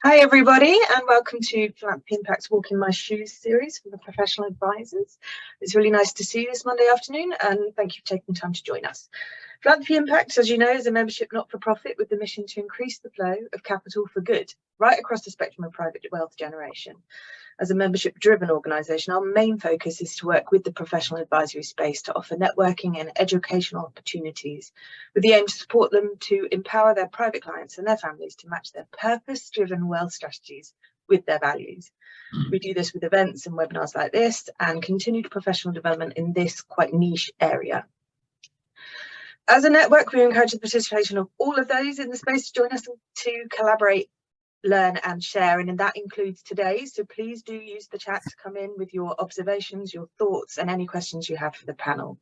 Hi everybody, and welcome to Philanthropy Impact's Walk in My Shoes series for the professional advisors. It's really nice to see you this Monday afternoon, and thank you for taking the time to join us. Philanthropy Impact, as you know, is a membership not-for-profit with the mission to increase the flow of capital for good right across the spectrum of private wealth generation. As a membership-driven organisation, our main focus is to work with the professional advisory space to offer networking and educational opportunities with the aim to support them to empower their private clients and their families to match their purpose-driven wealth strategies with their values. We do this with events and webinars like this and continued professional development in this quite niche area. As a network, we encourage the participation of all of those in the space to join us to collaborate, learn and share, and that includes today, so please do use the chat to come in with your observations, your thoughts and any questions you have for the panel.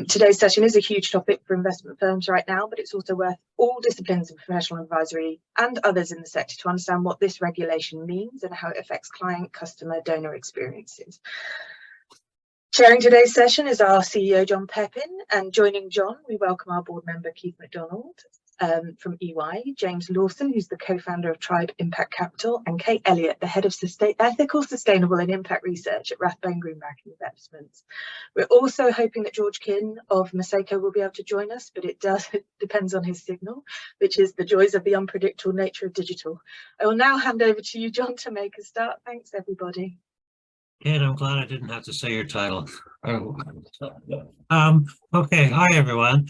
Today's session is a huge topic for investment firms right now, but it's also worth all disciplines of professional advisory and others in the sector to understand what this regulation means and how it affects client, customer, donor experiences. Chairing today's session is our CEO, John Pepin, and joining John, we welcome our board member, Keith MacDonald, from EY, James Lawson, who's the co-founder of Tribe Impact Capital, and Kate Elliot, the head of ethical, sustainable and impact research at Rathbone, Greenbank Investments. We're also hoping that George Kin of MASECO will be able to join us, but it depends on his signal, which is the joys of the unpredictable nature of digital. I will now hand over to you, John, to make a start. Thanks, everybody. Kate, I'm glad I didn't have to say your title. Okay, hi everyone.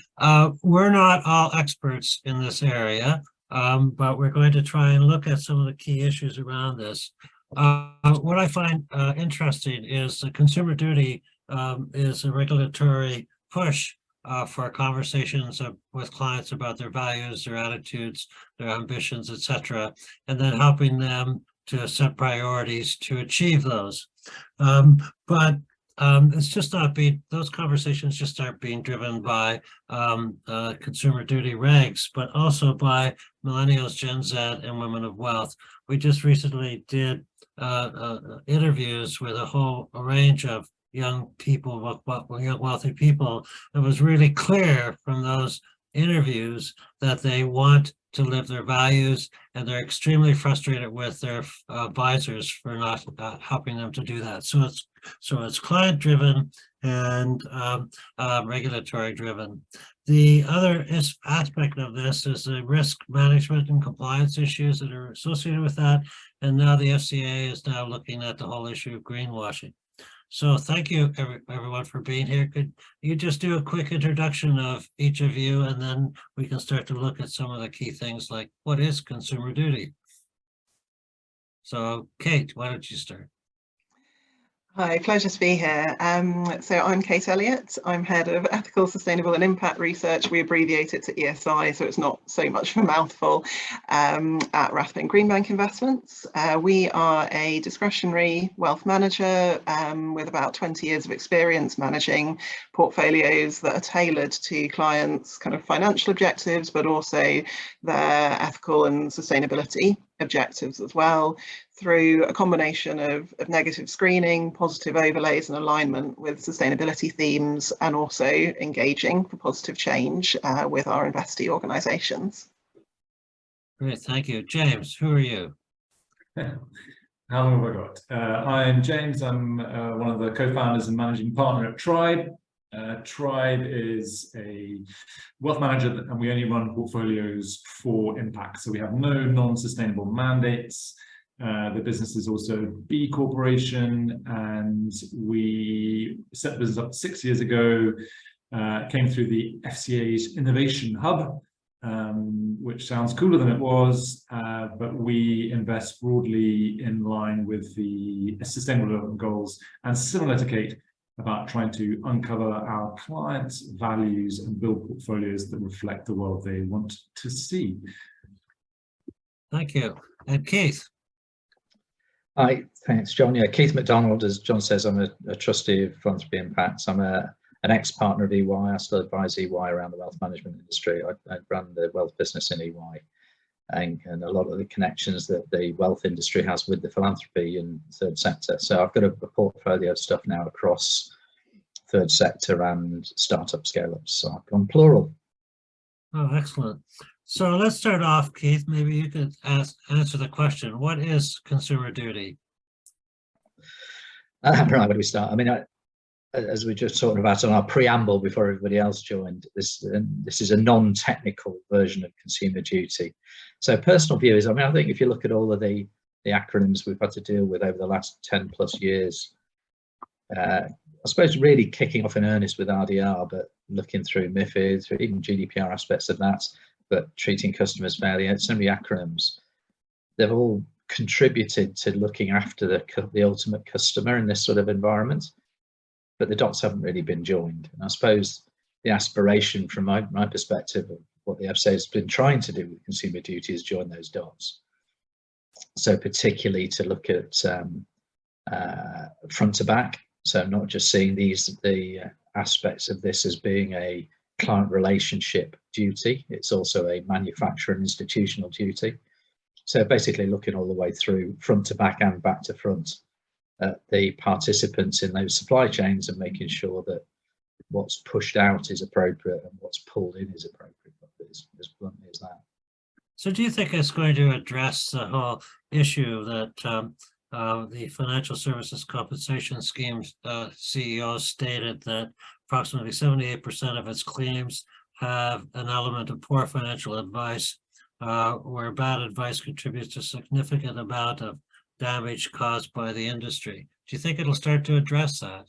We're not all experts in this area, but we're going to try and look at some of the key issues around this. What I find interesting is the Consumer Duty is a regulatory push for conversations with clients about their values, their attitudes, their ambitions, etc., and then helping them to set priorities to achieve those. It's just not being, those conversations just aren't being driven by consumer duty regs, but also by millennials, Gen Z, and women of wealth. We just recently did interviews with a whole range of young people, young wealthy people. It was really clear from those interviews that they want to live their values, and they're extremely frustrated with their advisors for not helping them to do that. So it's client driven and regulatory driven. The other aspect of this is the risk management and compliance issues that are associated with that. And now the FCA is now looking at the whole issue of greenwashing. So thank you everyone for being here. Could you just do a quick introduction of each of you, and then we can start to look at some of the key things like what is consumer duty? So Kate, why don't you start? Hi, pleasure to be here. So I'm Kate Elliot. I'm head of ethical, sustainable and impact research. We abbreviate it to ESI, so it's not so much of a mouthful, at Rathbone Greenbank Investments. We are a discretionary wealth manager with about 20 years of experience managing portfolios that are tailored to clients' kind of financial objectives, but also their ethical and sustainability objectives as well, through a combination of negative screening, positive overlays and alignment with sustainability themes, and also engaging for positive change with our investee organisations. Great, thank you. James, who are you? How long have I got? I'm James. I'm one of the co-founders and managing partner at Tribe. Tribe is a wealth manager and we only run portfolios for impact. So we have no non-sustainable mandates. The business is also B Corporation, and we set the business up 6 years ago, came through the FCA's Innovation Hub, which sounds cooler than it was, but we invest broadly in line with the Sustainable Development Goals, and similar to Kate, about trying to uncover our clients' values and build portfolios that reflect the world they want to see. Thank you. And Keith? Hi, thanks, John. Yeah, Keith MacDonald, as John says, I'm a trustee of Philanthropy Impacts. I'm an ex-partner of EY. I still advise EY around the wealth management industry. I ran the wealth business in EY, and a lot of the connections that the wealth industry has with the philanthropy and third sector. So I've got a portfolio of stuff now across third sector and startup scale-ups. So I've gone plural. Oh, excellent. So let's start off, Keith. Maybe you could answer the question. What is consumer duty? Right, where do we start? I mean, as we just talked about on our preamble before everybody else joined, this is a non-technical version of consumer duty. So personal view is, I mean, I think if you look at all of the acronyms we've had to deal with over the last 10 plus years, I suppose really kicking off in earnest with RDR, but looking through MiFID, through even GDPR aspects of that, but treating customers fairly, so many acronyms, they've all contributed to looking after the ultimate customer in this sort of environment, but the dots haven't really been joined. And I suppose the aspiration from my perspective of what the FCA has been trying to do with consumer duty is join those dots. So particularly to look at front to back, so not just seeing the aspects of this as being a client relationship duty, it's also a manufacturer and institutional duty. So basically looking all the way through front to back and back to front at the participants in those supply chains and making sure that what's pushed out is appropriate and what's pulled in is appropriate, as bluntly as that. So do you think it's going to address the whole issue that the Financial Services Compensation Scheme CEO stated that approximately 78% of its claims have an element of poor financial advice, where bad advice contributes to a significant amount of damage caused by the industry? Do you think it'll start to address that?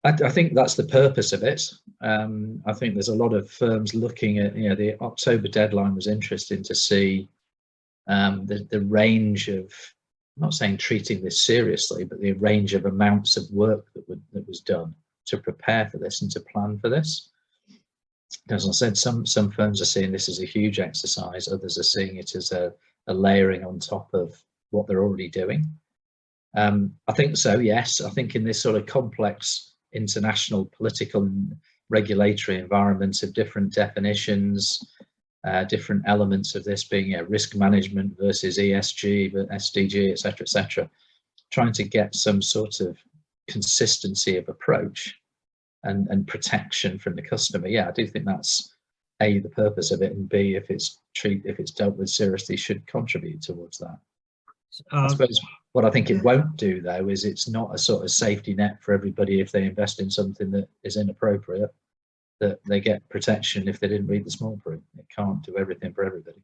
I think that's the purpose of it. I think there's a lot of firms looking at, the October deadline was interesting to see the range of, I'm not saying treating this seriously, but the range of amounts of work that was done to prepare for this and to plan for this. As I said, some firms are seeing this as a huge exercise, others are seeing it as a layering on top of what they're already doing. I think so, yes. I think in this sort of complex international political and regulatory environments of different definitions, different elements of this being risk management versus ESG, but SDG, et cetera, trying to get some sort of consistency of approach and protection from the customer. Yeah, I do think that's A, the purpose of it, and B, if it's dealt with seriously, should contribute towards that. I suppose what I think it won't do, though, is it's not a sort of safety net for everybody if they invest in something that is inappropriate, that they get protection if they didn't read the small print. It can't do everything for everybody.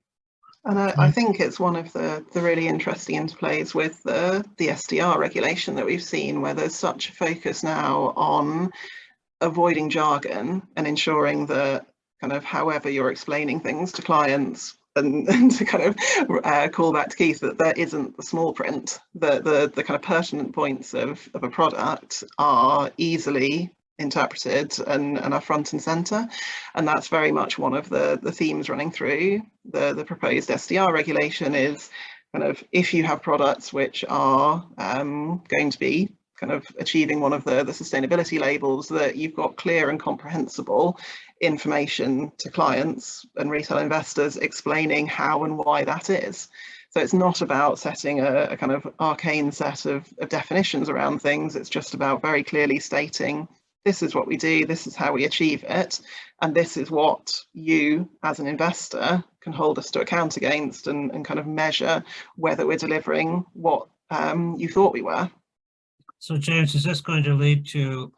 And I think it's one of the really interesting interplays with the SDR regulation that we've seen, where there's such a focus now on avoiding jargon and ensuring that kind of however you're explaining things to clients, and to kind of call back to Keith, that there isn't the small print, the kind of pertinent points of a product are easily interpreted and are front and center. And that's very much one of the themes running through the proposed SDR regulation is kind of, if you have products which are going to be kind of achieving one of the sustainability labels, that you've got clear and comprehensible information to clients and retail investors explaining how and why that is. So it's not about setting a kind of arcane set of definitions around things. It's just about very clearly stating, this is what we do, this is how we achieve it, and this is what you as an investor can hold us to account against and kind of measure whether we're delivering what you thought we were. So James, is this going to lead to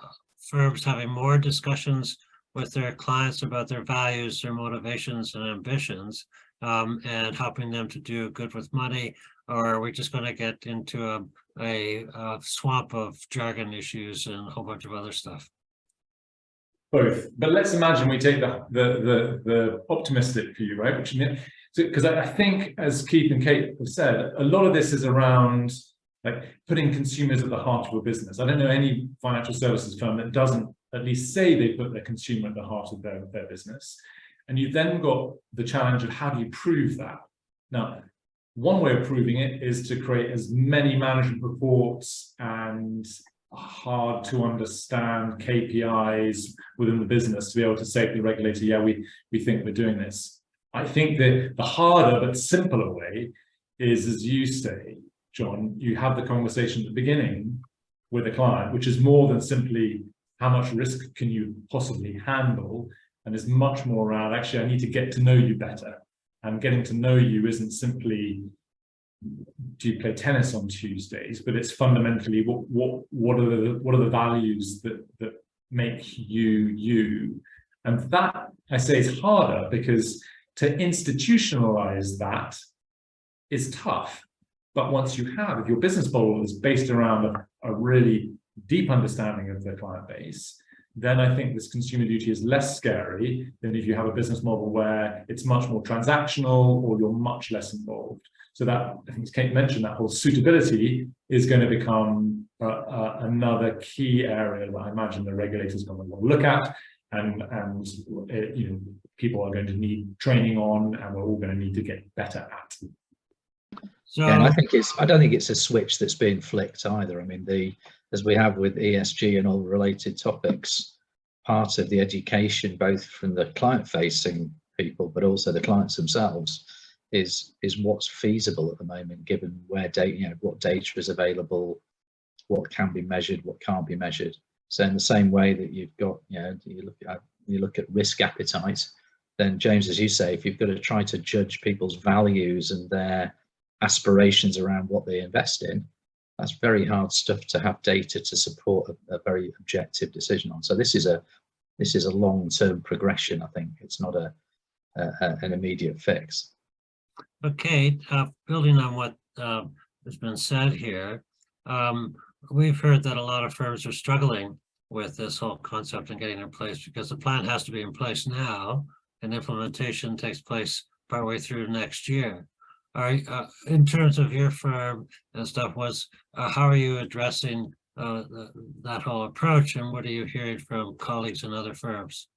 firms having more discussions with their clients about their values, their motivations and ambitions, and helping them to do good with money? Or are we just going to get into a swamp of jargon issues and a whole bunch of other stuff? Both. But let's imagine we take the optimistic view, right? Which, because I think, as Keith and Kate have said, a lot of this is around like putting consumers at the heart of a business. I don't know any financial services firm that doesn't at least say they put their consumer at the heart of their business. And you've then got the challenge of how do you prove that? Now, one way of proving it is to create as many management reports and hard to understand KPIs within the business to be able to say to the regulator, yeah, we think we're doing this. I think that the harder but simpler way is, as you say, John, you have the conversation at the beginning with a client, which is more than simply how much risk can you possibly handle, and is much more around, actually, I need to get to know you better. And getting to know you isn't simply, do you play tennis on Tuesdays, but it's fundamentally what are the values that make you you. And that, I say, is harder, because to institutionalize that is tough. But once you have, if your business model is based around a really deep understanding of the client base, then I think this consumer duty is less scary than if you have a business model where it's much more transactional or you're much less involved. So that, I think as Kate mentioned, that whole suitability is going to become another key area that I imagine the regulators are going to want to look at, and you know, people are going to need training on, and we're all going to need to get better at. So Yeah, and I don't think it's a switch that's being flicked either. I mean, as we have with ESG and all related topics, part of the education, both from the client-facing people, but also the clients themselves, is what's feasible at the moment, given where data, you know, what data is available, what can be measured, what can't be measured. So in the same way that you've got, you know, you look at risk appetite, then James, as you say, if you've got to try to judge people's values and their aspirations around what they invest in, that's very hard stuff to have data to support a very objective decision on. So this is a long-term progression. I think it's not an immediate fix. okay, building on what has been said here, we've heard that a lot of firms are struggling with this whole concept and getting in place, because the plan has to be in place now and implementation takes place partway through next year. In terms of your firm and stuff, how are you addressing that whole approach, and what are you hearing from colleagues in other firms?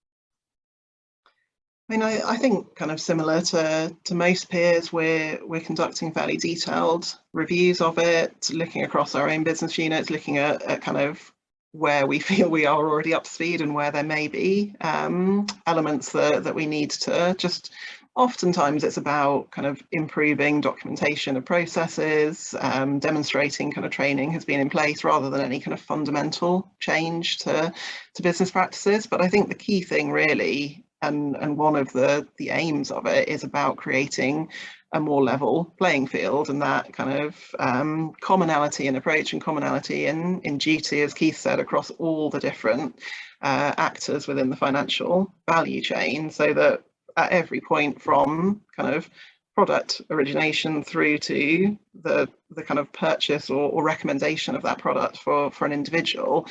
I mean, I think kind of similar to most peers, we're conducting fairly detailed reviews of it, looking across our own business units, looking at kind of where we feel we are already up to speed and where there may be elements that we need to just. Oftentimes it's about kind of improving documentation of processes, demonstrating kind of training has been in place rather than any kind of fundamental change to business practices. But I think the key thing really, and one of the aims of it, is about creating a more level playing field, and that kind of commonality in approach and commonality in duty, as Keith said, across all the different actors within the financial value chain, so that at every point from kind of product origination through to the kind of purchase or recommendation of that product for an individual,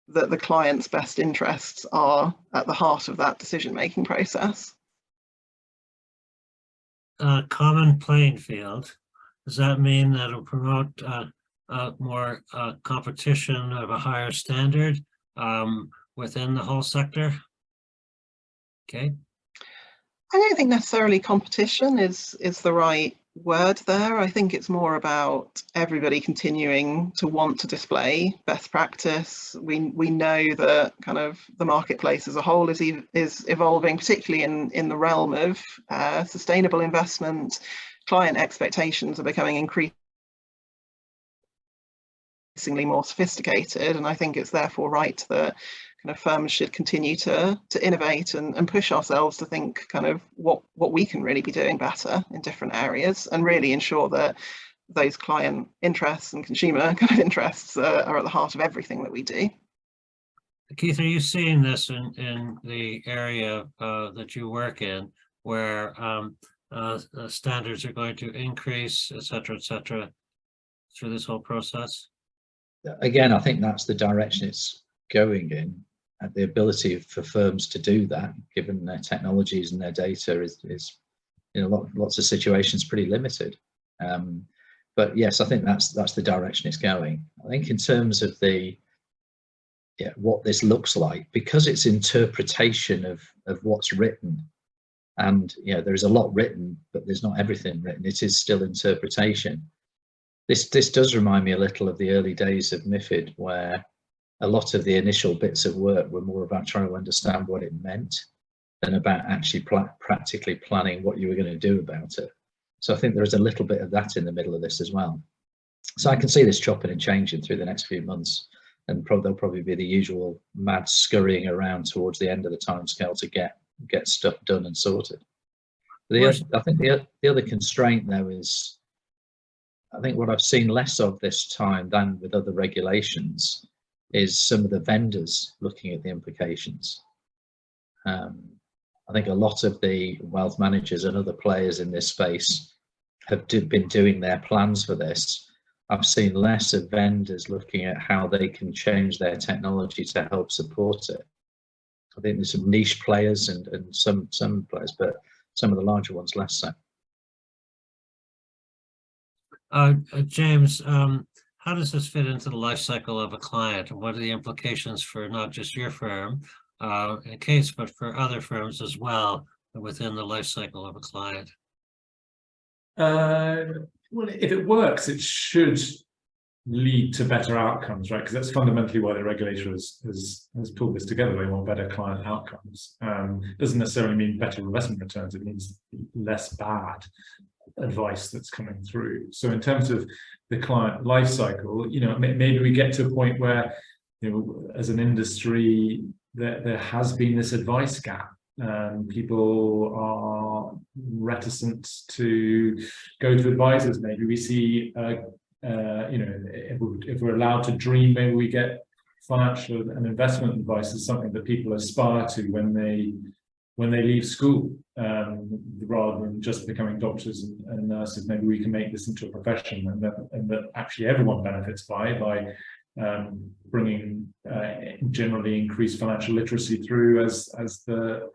that the client's best interests are at the heart of that decision-making process. Common playing field, does that mean that it'll promote more competition of a higher standard within the whole sector? Okay. I don't think necessarily competition is the right word there. I think it's more about everybody continuing to want to display best practice. We know that kind of the marketplace as a whole is evolving, particularly in the realm of sustainable investment. Client expectations are becoming increasingly more sophisticated, and I think it's therefore right that kind of firms should continue to innovate and push ourselves to think kind of what we can really be doing better in different areas, and really ensure that those client interests and consumer kind of interests are at the heart of everything that we do. Keith, are you seeing this in the area that you work in, where standards are going to increase, et cetera, through this whole process? Again, I think that's the direction it's going in. And the ability for firms to do that, given their technologies and their data, is in lots of situations pretty limited. But yes, I think that's the direction it's going. I think in terms of what this looks like, because it's interpretation of what's written, and there is a lot written, but there's not everything written. It is still interpretation. This does remind me a little of the early days of MiFID, where a lot of the initial bits of work were more about trying to understand what it meant than about actually practically planning what you were going to do about it. So I think there is a little bit of that in the middle of this as well. So I can see this chopping and changing through the next few months. and there'll probably be the usual mad scurrying around towards the end of the timescale to get stuff done and sorted. I think the other constraint though is, I think what I've seen less of this time than with other regulations is some of the vendors looking at the implications. I think a lot of the wealth managers and other players in this space have been doing their plans for this. I've seen less of vendors looking at how they can change their technology to help support it. I think there's some niche players and some players, but some of the larger ones less so. James, how does this fit into the life cycle of a client, and what are the implications for not just your firm in case, but for other firms as well within the life cycle of a client? Well, if it works, it should lead to better outcomes, right? Because that's fundamentally why the regulator has pulled this together. They want better client outcomes. Doesn't necessarily mean better investment returns. It means less bad advice that's coming through. So in terms of the client life cycle, maybe we get to a point where, as an industry, there has been this advice gap. People are reticent to go to advisors. Maybe we see, if we're allowed to dream, maybe we get financial and investment advice as something that people aspire to when they leave school, rather than just becoming doctors and nurses. Maybe we can make this into a profession, and that actually everyone benefits by bringing generally increased financial literacy through as the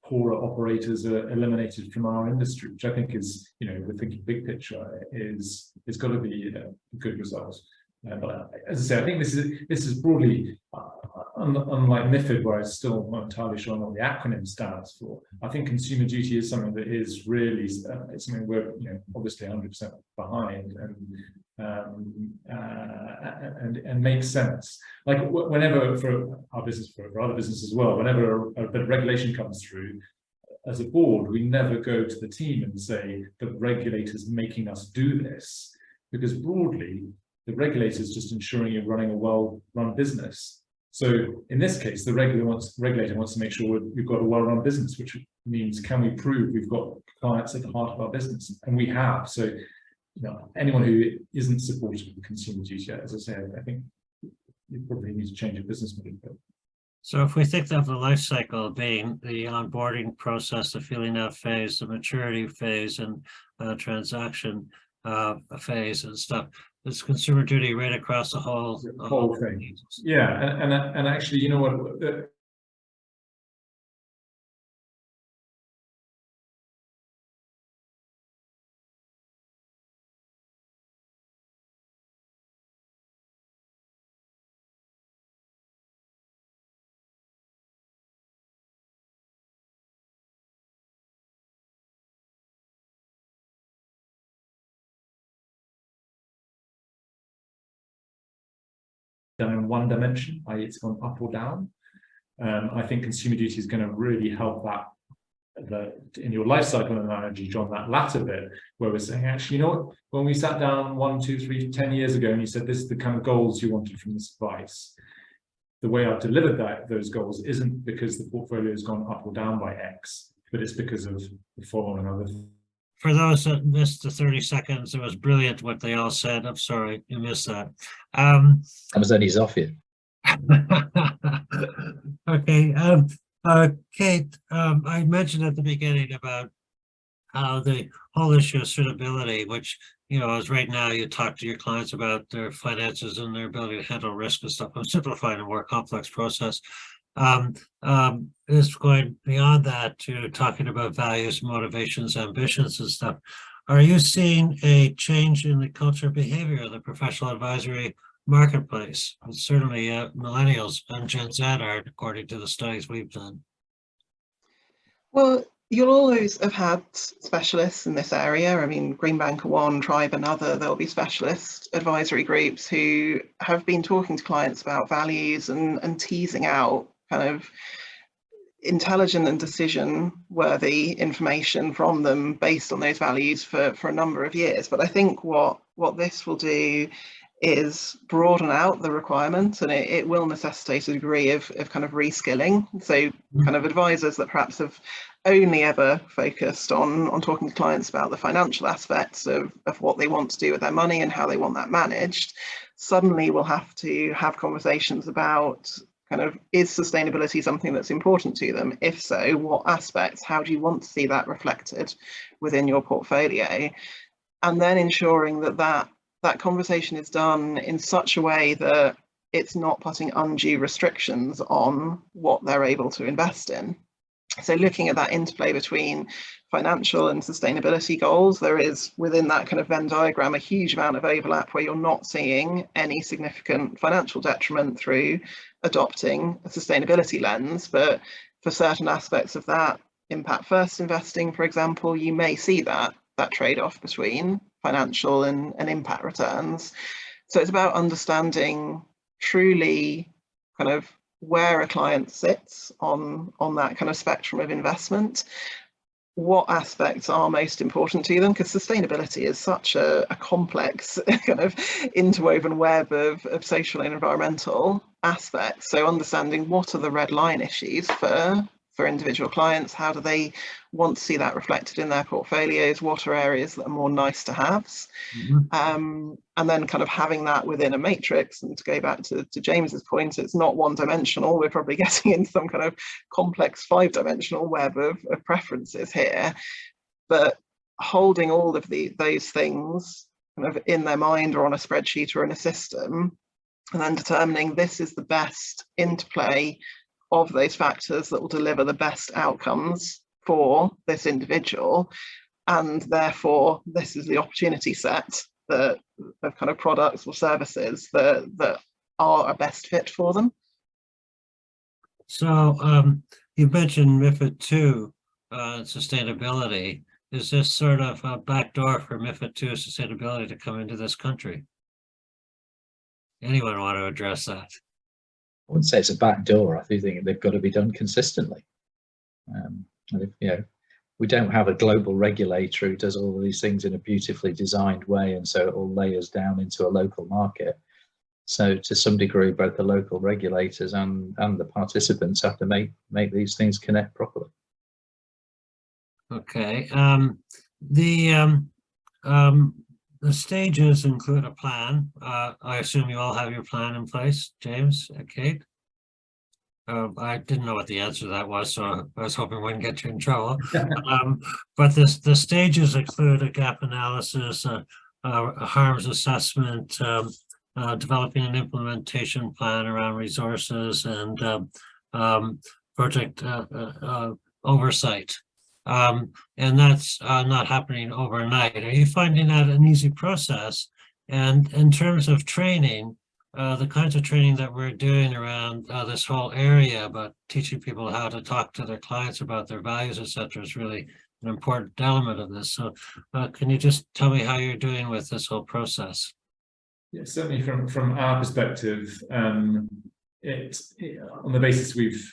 poorer operators are eliminated from our industry, which I think is, we're thinking big picture, is got to be a good result. But as I say, I think this is broadly, unlike MiFID, where I'm still not entirely sure what the acronym stands for. I think Consumer Duty is something that is really, it's something we're obviously 100% behind, and makes sense. Like whenever, for our business, for other businesses as well, whenever a bit of regulation comes through, as a board, we never go to the team and say the regulator's making us do this, because broadly, the regulator is just ensuring you're running a well-run business. So in this case, the regulator wants to make sure we've got a well-run business, which means, can we prove we've got clients at the heart of our business? And we have. So, anyone who isn't supportive of the Consumer Duty, as I say, I think you probably need to change your business model. So if we think of the life cycle being the onboarding process, the feeling out phase, the maturity phase, and transaction phase and stuff, there's Consumer Duty right across the whole thing. Yeah, and actually, you know what? Done in one dimension, i.e. it's gone up or down. I think Consumer Duty is going to really help that in your life cycle analogy, John, that latter bit where we're saying, actually, what, when we sat down 1, 2, 3, 10 years ago and you said this is the kind of goals you wanted from this advice, the way I've delivered those goals isn't because the portfolio has gone up or down by X, but it's because of the following other things. For those that missed the 30 seconds, it was brilliant what they all said. I'm sorry you missed that. That was only Zofia. Okay. Kate, I mentioned at the beginning about how the whole issue of suitability, which, as right now you talk to your clients about their finances and their ability to handle risk and stuff, and simplifying a more complex process. Is going beyond that to talking about values, motivations, ambitions and stuff. Are you seeing a change in the culture behavior of the professional advisory marketplace? And certainly millennials and Gen Z are, according to the studies we've done. Well, you'll always have had specialists in this area. I mean, Greenbank are one, Tribe another. There'll be specialist advisory groups who have been talking to clients about values and teasing out kind of intelligent and decision-worthy information from them based on those values for a number of years. But I think what this will do is broaden out the requirement, and it will necessitate a degree of kind of reskilling. So kind of advisors that perhaps have only ever focused on talking to clients about the financial aspects of what they want to do with their money and how they want that managed, suddenly will have to have conversations about kind of, is sustainability something that's important to them? If so, what aspects? How do you want to see that reflected within your portfolio? And then ensuring that conversation is done in such a way that it's not putting undue restrictions on what they're able to invest in. So looking at that interplay between financial and sustainability goals, there is within that kind of Venn diagram a huge amount of overlap where you're not seeing any significant financial detriment through adopting a sustainability lens. But for certain aspects of that, impact first investing, for example, you may see that trade-off between financial and impact returns. So it's about understanding truly kind of where a client sits on that kind of spectrum of investment, what aspects are most important to them, because sustainability is such a complex kind of interwoven web of social and environmental aspects. So understanding what are the red line issues for individual clients, how do they want to see that reflected in their portfolios, what are areas that are more nice to haves, and then kind of having that within a matrix. And to go back to James's point, it's not one dimensional, we're probably getting into some kind of complex 5-dimensional web of preferences here, but holding all of those things kind of in their mind or on a spreadsheet or in a system, and then determining this is the best interplay of those factors that will deliver the best outcomes for this individual, and therefore this is the opportunity set of kind of products or services that are a best fit for them. So you mentioned MiFID II sustainability. Is this sort of a backdoor for MiFID II sustainability to come into this country? Anyone want to address that? I wouldn't say it's a back door. I do think they've got to be done consistently. And if, you know, we don't have a global regulator who does all of these things in a beautifully designed way, and so it all layers down into a local market. So to some degree, both the local regulators and the participants have to make these things connect properly. Okay. The stages include a plan. I assume you all have your plan in place, James, Kate? I didn't know what the answer to that was, so I was hoping I wouldn't get you in trouble. But the stages include a gap analysis, a harms assessment, developing an implementation plan around resources, and project oversight. And that's not happening overnight. Are you finding that an easy process? And in terms of training, the kinds of training that we're doing around this whole area about teaching people how to talk to their clients about their values, etc., is really an important element of this. So can you just tell me how you're doing with this whole process? Yeah, certainly from our perspective, on the basis we've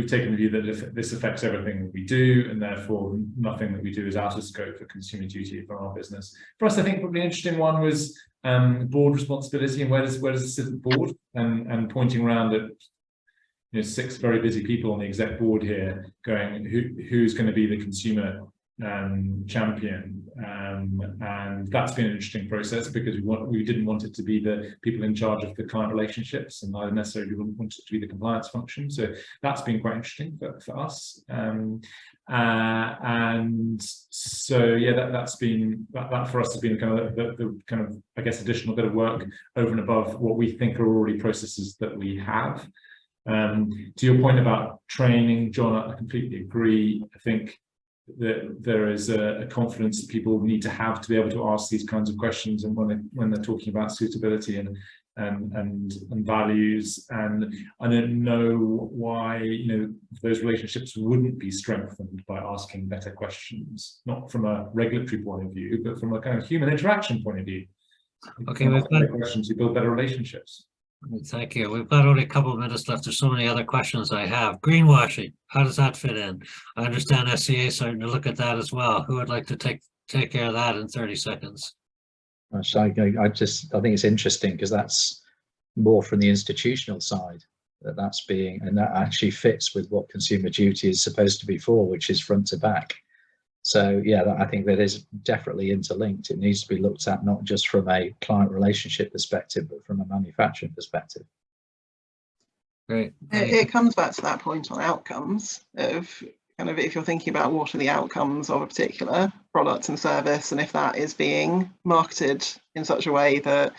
taken the view that this affects everything that we do, and therefore nothing that we do is out of scope for consumer duty for our business. For us, I think probably an interesting one was board responsibility, and where does it sit at the board, and pointing around at 6 very busy people on the exec board here, going who's going to be the consumer champion, and that's been an interesting process because we didn't want it to be the people in charge of the client relationships, and neither necessarily want it to be the compliance function. So that's been quite interesting for us, and so yeah, that for us has been kind of the kind of, I guess, additional bit of work over and above what we think are already processes that we have. To your point about training, John, I completely agree. I think that there is a confidence that people need to have to be able to ask these kinds of questions, and when they're talking about suitability and values. And I don't know why those relationships wouldn't be strengthened by asking better questions, not from a regulatory point of view, but from a kind of human interaction point of view. Okay, we've got questions, you build better relationships. Thank you. We've got only a couple of minutes left. There's so many other questions I have. Greenwashing, how does that fit in? I understand FCA is starting to look at that as well. Who would like to take care of that in 30 seconds? So I think it's interesting because that's more from the institutional side that's being, and that actually fits with what Consumer Duty is supposed to be for, which is front to back. So yeah, I think that is definitely interlinked. It needs to be looked at not just from a client relationship perspective, but from a manufacturing perspective. Great. It comes back to that point on outcomes of kind of if you're thinking about what are the outcomes of a particular product and service, and if that is being marketed in such a way that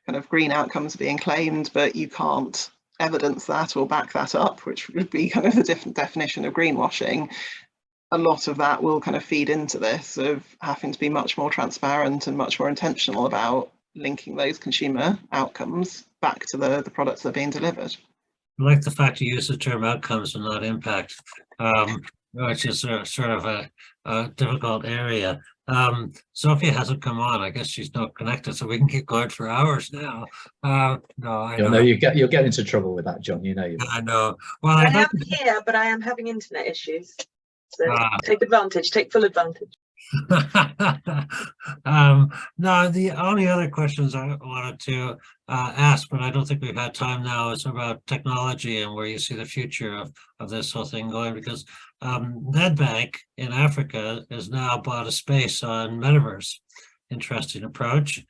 kind of green outcomes are being claimed, but you can't evidence that or back that up, which would be kind of the different definition of greenwashing. A lot of that will kind of feed into this of having to be much more transparent and much more intentional about linking those consumer outcomes back to the products that are being delivered. I like the fact you use the term outcomes and not impact, which is sort of a difficult area. Sophia hasn't come on. I guess she's not connected, so we can keep going for hours now. No, I know. You'll get into trouble with that, John. You know. I know. Well, I am here, but I am having internet issues. So take advantage. Take full advantage. No, the only other questions I wanted to ask, but I don't think we've had time now, is about technology and where you see the future of this whole thing going, because Nedbank in Africa has now bought a space on Metaverse. Interesting approach.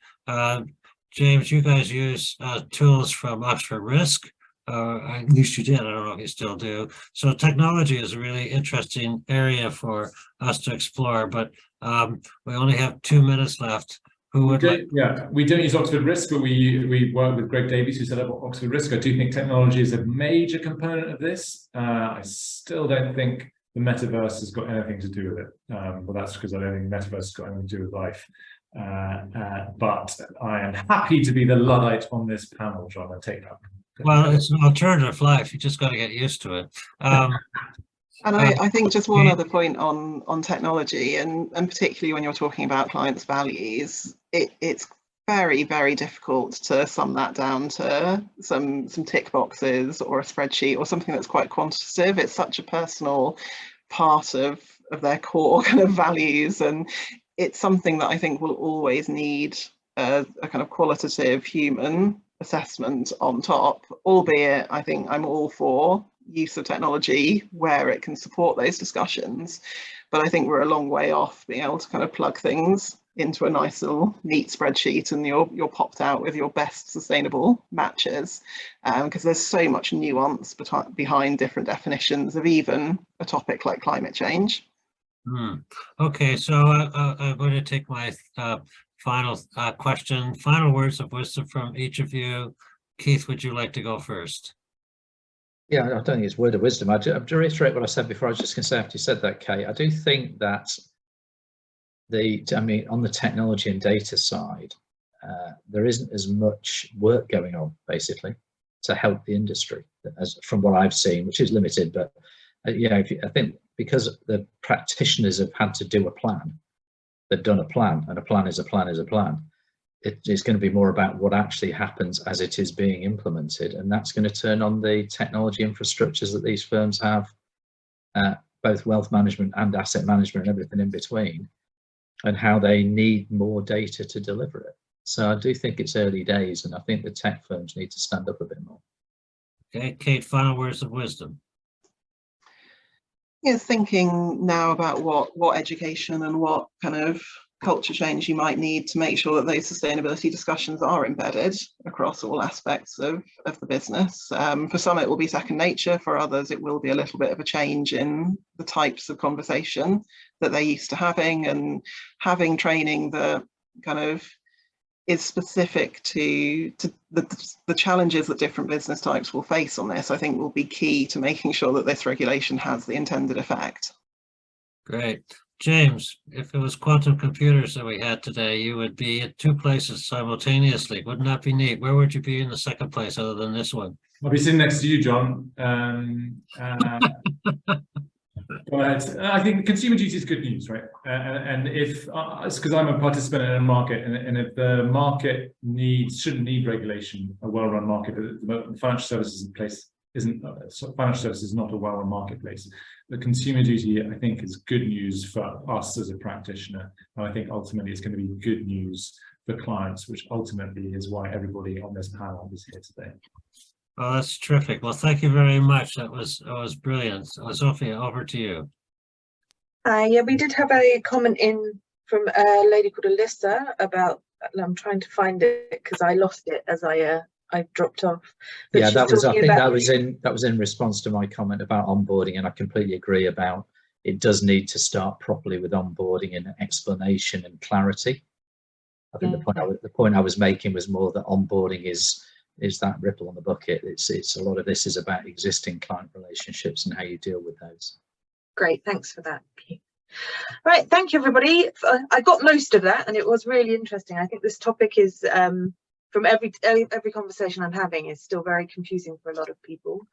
James, you guys use tools from Oxford Risk. At least you did. I don't know if you still do. So technology is a really interesting area for us to explore, but we only have 2 minutes left. Who would like? Yeah, we don't use Oxford Risk, but we work with Greg Davies, who set up Oxford Risk. I do think technology is a major component of this. I still don't think the metaverse has got anything to do with it. Well, that's because I don't think metaverse has got anything to do with life. But I am happy to be the Luddite on this panel, John, and take that. Well, it's an alternative life. You just got to get used to it. And I think just one other point on technology, and particularly when you're talking about clients' values, it's very, very difficult to sum that down to some tick boxes or a spreadsheet or something that's quite quantitative. It's such a personal part of their core kind of values, and it's something that I think will always need a kind of qualitative human assessment on top, albeit I think I'm all for use of technology where it can support those discussions, but I think we're a long way off being able to kind of plug things into a nice little neat spreadsheet and you're popped out with your best sustainable matches, because there's so much nuance behind different definitions of even a topic like climate change. Okay, so I'm going to take my final question, final words of wisdom from each of you. Keith, would you like to go first? Yeah, I don't think it's a word of wisdom. I have to reiterate what I said before. I was just going to say, after you said that, Kate, I do think that on the technology and data side, there isn't as much work going on, basically, to help the industry, as from what I've seen, which is limited. But I think because the practitioners have had to do a plan, they've done a plan, and a plan is a plan is a plan. It's going to be more about what actually happens as it is being implemented, and that's going to turn on the technology infrastructures that these firms have, both wealth management and asset management and everything in between, and how they need more data to deliver it. So I do think it's early days, and I think the tech firms need to stand up a bit more. Okay, Kate, final words of wisdom. Yeah, thinking now about what education and what kind of culture change you might need to make sure that those sustainability discussions are embedded across all aspects of the business. For some it will be second nature, for others it will be a little bit of a change in the types of conversation that they're used to having, and having training that kind of is specific to the challenges that different business types will face on this, I think will be key to making sure that this regulation has the intended effect. Great. James, if it was quantum computers that we had today, you would be at 2 places simultaneously. Wouldn't that be neat? Where would you be in the second place other than this one? I'll be sitting next to you, John. Go ahead. I think consumer duty is good news, right? And if it's because I'm a participant in a market, and if the market shouldn't need regulation, a well-run market, but the financial services in place financial services is not a well-run marketplace. The consumer duty, I think, is good news for us as a practitioner, and I think ultimately it's going to be good news for clients, which ultimately is why everybody on this panel is here today. Well, that's terrific. Well, thank you very much. That was brilliant. Sophia, over to you. Yeah, we did have a comment in from a lady called Alyssa about, I'm trying to find it because I lost it as I dropped off. But Yeah, that was, I think about, that was in response to my comment about onboarding, and I completely agree about it does need to start properly with onboarding and explanation and clarity. I think the point I was making was more that onboarding is that ripple on the bucket. It's a lot of this is about existing client relationships and how you deal with those. Great, thanks for that. Right, thank you everybody. I got most of that and it was really interesting. I think this topic is from every conversation I'm having is still very confusing for a lot of people,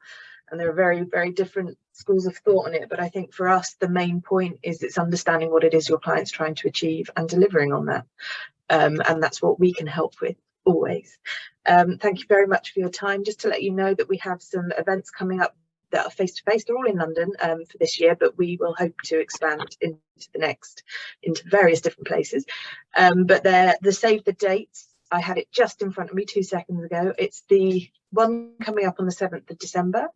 and there are very, very different schools of thought on it. But I think for us the main point is it's understanding what it is your client's trying to achieve and delivering on that, and that's what we can help with always. Thank you very much for your time. Just to let you know that we have some events coming up that are face-to-face. They're all in London for this year, but we will hope to expand into various different places. But the save the dates, I had it just in front of me 2 seconds ago. It's the one coming up on the 7th of December,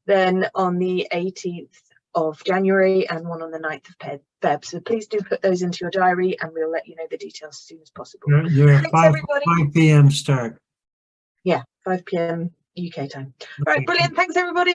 then on the 18th of January, and one on the 9th of Feb. So please do put those into your diary and we'll let you know the details as soon as possible. You're Thanks, everybody. 5 p.m. start. Yeah, 5 p.m. UK time. All right, brilliant. Thanks, everybody.